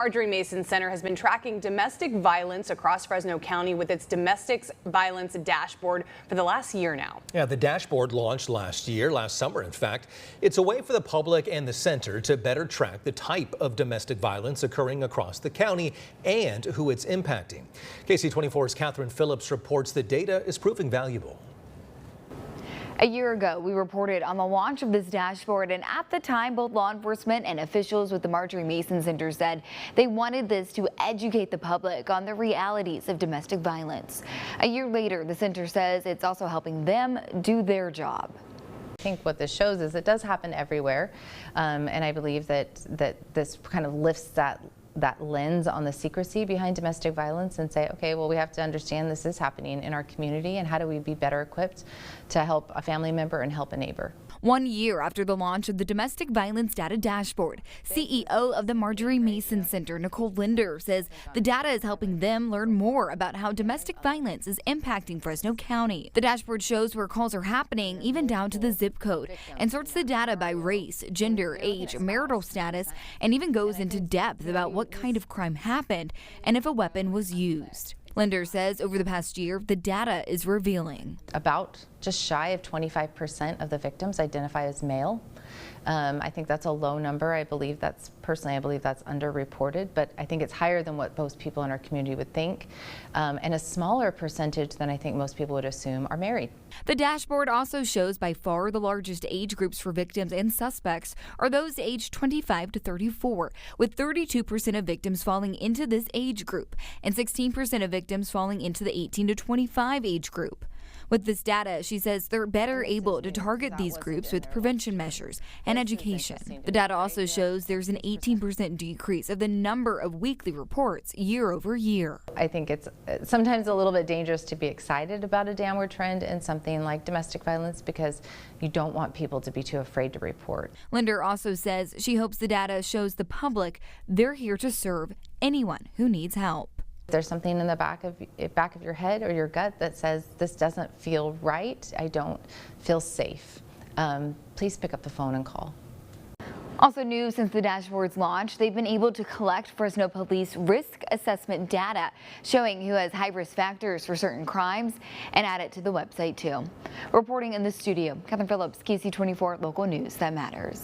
Marjaree Mason Center has been tracking domestic violence across Fresno County with its domestic violence dashboard for the last year now. Yeah, the dashboard launched last summer, in fact. It's a way for the public and the center to better track the type of domestic violence occurring across the county and who it's impacting. KC24's Catherine Phillips reports the data is proving valuable. A year ago, we reported on the launch of this dashboard, and at the time, both law enforcement and officials with the Marjaree Mason Center said they wanted this to educate the public on the realities of domestic violence. A year later, the center says it's also helping them do their job. I think what this shows is it does happen everywhere, and I believe that this kind of lifts that lens on the secrecy behind domestic violence and say, okay, well, we have to understand this is happening in our community, and how do we be better equipped to help a family member and help a neighbor. 1 year after the launch of the Domestic Violence Data Dashboard, CEO of the Marjaree Mason Center, Nicole Linder, says the data is helping them learn more about how domestic violence is impacting Fresno County. The dashboard shows where calls are happening, even down to the zip code, and sorts the data by race, gender, age, marital status, and even goes into depth about what kind of crime happened and if a weapon was used. Linder says over the past year, the data is revealing About just shy of 25% of the victims identify as male. I think that's a low number. I believe that's underreported, but I think it's higher than what most people in our community would think, and a smaller percentage than I think most people would assume are married. The dashboard also shows by far the largest age groups for victims and suspects are those aged 25 to 34, with 32% of victims falling into this age group and 16% of victims falling into the 18 to 25 age group. With this data, she says they're better able to target these groups with prevention measures and education. The data also shows there's an 18% decrease of the number of weekly reports year over year. I think it's sometimes a little bit dangerous to be excited about a downward trend in something like domestic violence because you don't want people to be too afraid to report. Linder also says she hopes the data shows the public they're here to serve anyone who needs help. If there's something in the back of your head or your gut that says this doesn't feel right, I don't feel safe, please pick up the phone and call. Also new since the dashboard's launch, they've been able to collect Fresno Police risk assessment data showing who has high risk factors for certain crimes and add it to the website too. Reporting in the studio, Catherine Phillips, KC24 Local News That Matters.